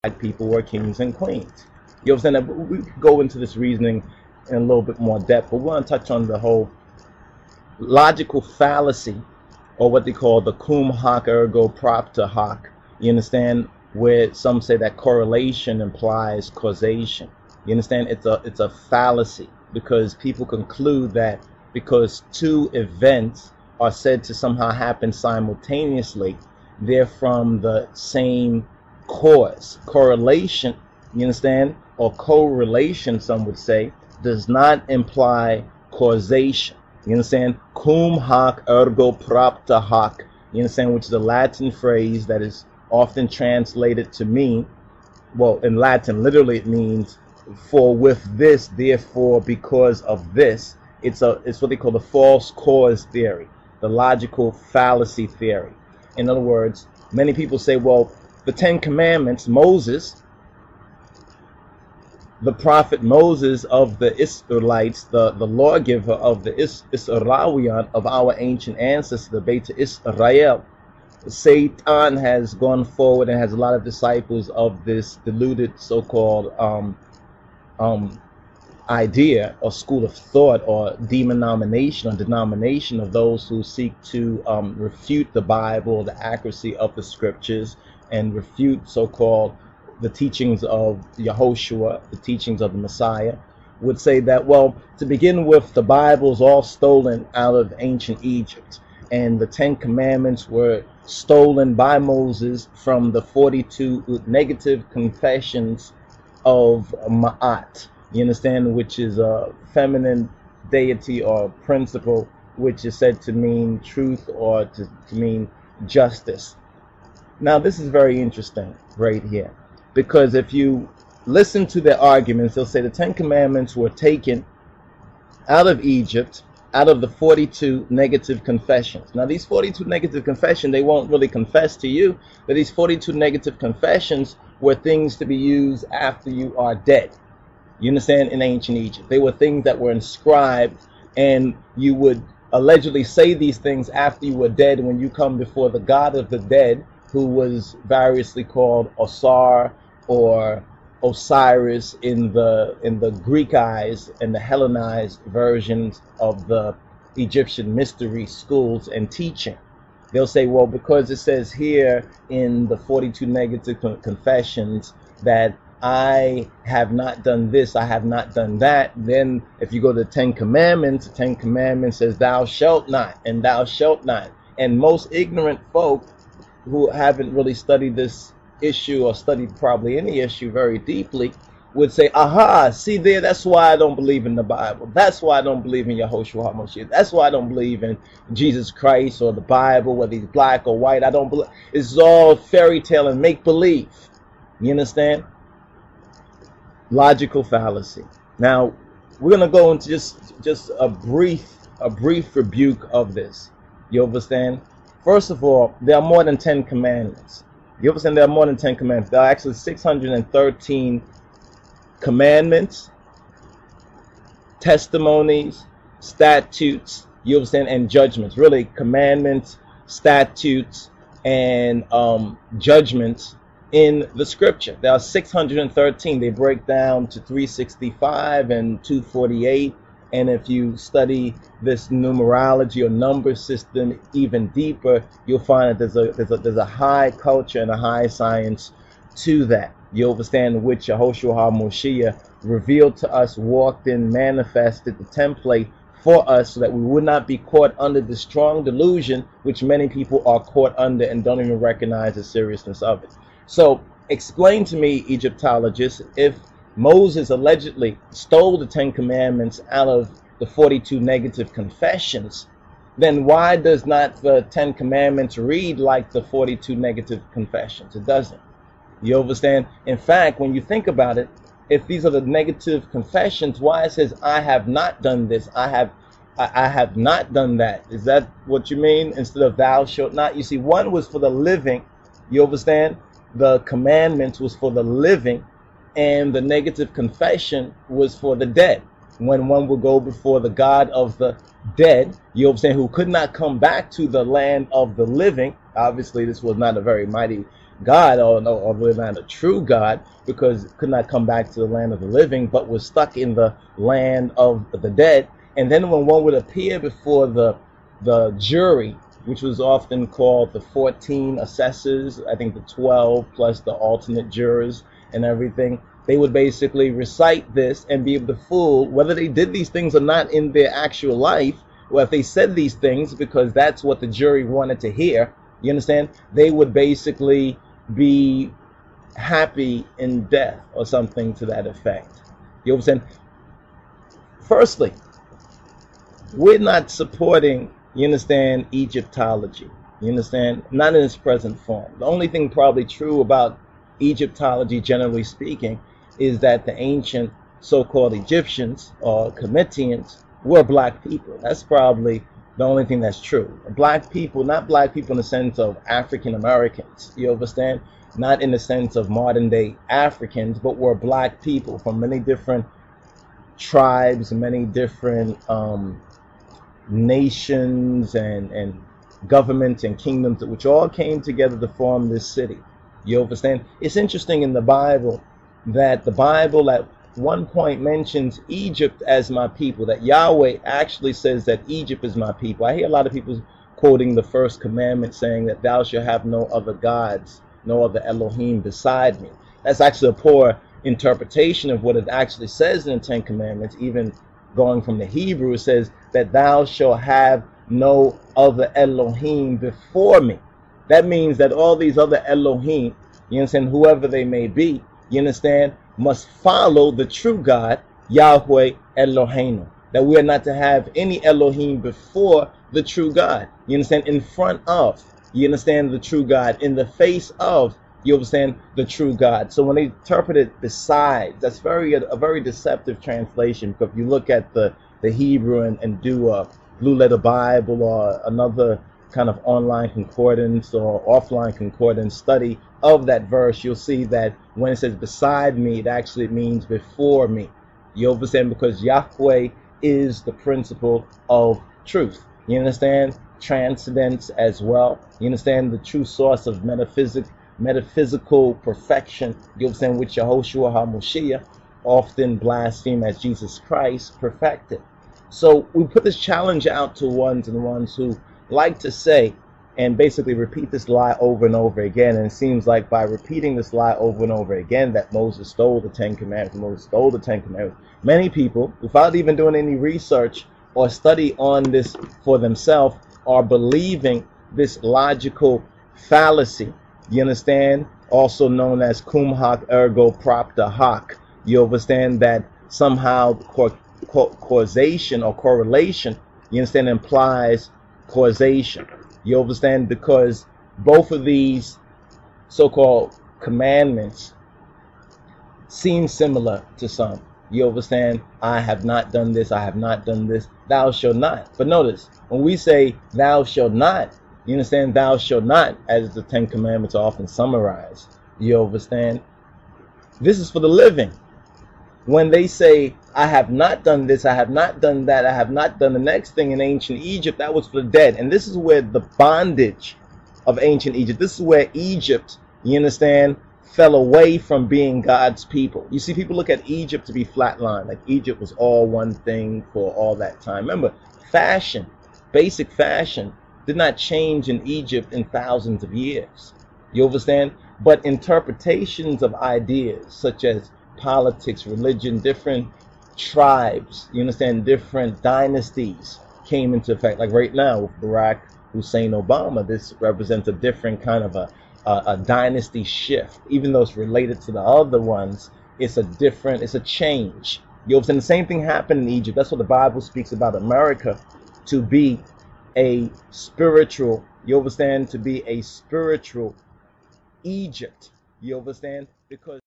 black people were kings and queens. You know what I'm saying? We could go into this reasoning in a little bit more depth, but we want to touch on the whole logical fallacy, or what they call the cum hoc ergo propter hoc. You understand? Where some say that correlation implies causation. You understand? It's a fallacy, because people conclude that because two events are said to somehow happen simultaneously, they're from the same cause. Correlation, you understand, or correlation, some would say, does not imply causation. You understand? Cum hoc ergo propter hoc. You understand? Which is a Latin phrase that is often translated to mean, well, in Latin, literally it means for with this, therefore, because of this. It's what they call the false cause theory, the logical fallacy theory. In other words, many people say, well, the Ten Commandments, Moses, the prophet Moses of the Israelites, the lawgiver of the Israelian, of our ancient ancestors, the Beta Israel, Satan has gone forward and has a lot of disciples of this deluded so-called idea or school of thought or denomination of those who seek to refute the Bible, the accuracy of the scriptures, and refute so-called the teachings of Yehoshua, the teachings of the Messiah, would say that, well, to begin with, the Bible is all stolen out of ancient Egypt, and the Ten Commandments were stolen by Moses from the 42 negative confessions of Ma'at. You understand? Which is a feminine deity or principle, which is said to mean truth or to mean justice. Now, this is very interesting right here, because if you listen to their arguments, they'll say the Ten Commandments were taken out of Egypt, out of the 42 negative confessions. Now, these 42 negative confessions, they won't really confess to you that these 42 negative confessions were things to be used after you are dead. You understand? In ancient Egypt, they were things that were inscribed, and you would allegedly say these things after you were dead when you come before the god of the dead, who was variously called Osar or Osiris in the Greek eyes and the Hellenized versions of the Egyptian mystery schools and teaching. They'll say, well, because it says here in the 42 negative confessions that I have not done this, I have not done that, then if you go to the Ten Commandments, the Ten Commandments says thou shalt not and thou shalt not. And most ignorant folk who haven't really studied this issue or studied probably any issue very deeply would say, aha, see there, that's why I don't believe in the Bible. That's why I don't believe in Yehoshua HaMashiach. That's why I don't believe in Jesus Christ or the Bible, whether he's black or white. I don't believe. It's all fairy tale and make believe. You understand? Logical fallacy. Now, we're gonna go into just a brief rebuke of this. You understand? First of all, there are more than 10 commandments. You understand? There are more than 10 commandments. There are actually 613 commandments, testimonies, statutes, you understand, and judgments. Really, commandments, statutes, and judgments in the scripture. There are 613. They break down to 365 and 248. And if you study this numerology or number system even deeper, you'll find that there's a high culture and a high science to that. You understand, which Yehoshua HaMashiach revealed to us, walked in, manifested the template for us so that we would not be caught under the strong delusion which many people are caught under and don't even recognize the seriousness of it. So explain to me, Egyptologists, if Moses allegedly stole the Ten Commandments out of the 42 negative confessions, then why does not the Ten Commandments read like the 42 negative confessions? It doesn't. You understand? In fact, when you think about it, if these are the negative confessions, why it says, I have not done this, I have not done that? Is that what you mean? Instead of thou shalt not? You see, one was for the living. You understand? The commandments was for the living, and the negative confession was for the dead. When one would go before the God of the dead, you understand, who could not come back to the land of the living. Obviously, this was not a very mighty God, or really not a true God, because it could not come back to the land of the living, but was stuck in the land of the dead. And then when one would appear before the jury, which was often called the 14 assessors, I think the 12 plus the alternate jurors and everything, they would basically recite this and be able to fool whether they did these things or not in their actual life, or if they said these things because that's what the jury wanted to hear. You understand? They would basically be happy in death or something to that effect. You understand? Firstly, we're not supporting, you understand, Egyptology. You understand? Not in its present form. The only thing probably true about Egyptology, generally speaking, is that the ancient so-called Egyptians or Comitians were black people. That's probably the only thing that's true. Black people, not black people in the sense of African Americans, you understand? Not in the sense of modern day Africans, but were black people from many different tribes, many different nations and governments and kingdoms, which all came together to form this city. You understand? It's interesting in the Bible that the Bible at one point mentions Egypt as my people, that Yahweh actually says that Egypt is my people. I hear a lot of people quoting the first commandment saying that thou shalt have no other gods, no other Elohim beside me. That's actually a poor interpretation of what it actually says in the Ten Commandments. Even going from the Hebrew, it says that thou shalt have no other Elohim before me. That means that all these other Elohim, you understand, whoever they may be, you understand, must follow the true God, Yahweh Eloheinu. That we are not to have any Elohim before the true God. You understand, in front of, you understand, the true God, in the face of, you understand, the true God. So when they interpret it besides, that's a very deceptive translation. Because if you look at the Hebrew and do a Blue Letter Bible or another kind of online concordance or offline concordance study of that verse, you'll see that when it says beside me, it actually means before me. You understand? Because Yahweh is the principle of truth. You understand? Transcendence as well. You understand? The true source of metaphysical perfection. You understand? Which Yehoshua HaMoshiach, often blasphemed as Jesus Christ, perfected. So we put this challenge out to ones who like to say and basically repeat this lie over and over again. And it seems like by repeating this lie over and over again that Moses stole the Ten Commandments, many people, without even doing any research or study on this for themselves, are believing this logical fallacy. You understand? Also known as cum hoc ergo propter hoc. You understand that somehow causation or correlation, you understand, implies causation. You understand? Because both of these so-called commandments seem similar to some. You understand? I have not done this, I have not done this, thou shalt not. But notice, when we say thou shalt not, you understand, thou shalt not, as the Ten Commandments are often summarized. You understand? This is for the living. When they say, I have not done this, I have not done that, I have not done the next thing in ancient Egypt, that was for the dead. And this is where the bondage of ancient Egypt, this is where Egypt, you understand, fell away from being God's people. You see, people look at Egypt to be flatlined, like Egypt was all one thing for all that time. Remember, fashion, basic fashion, did not change in Egypt in thousands of years. You understand? But interpretations of ideas such as politics, religion, different tribes, you understand, different dynasties came into effect. Like right now with Barack Hussein Obama, this represents a different kind of a dynasty shift. Even though it's related to the other ones, it's a change. You understand? The same thing happened in Egypt. That's what the Bible speaks about America to be a spiritual, you understand, to be a spiritual Egypt. You understand? Because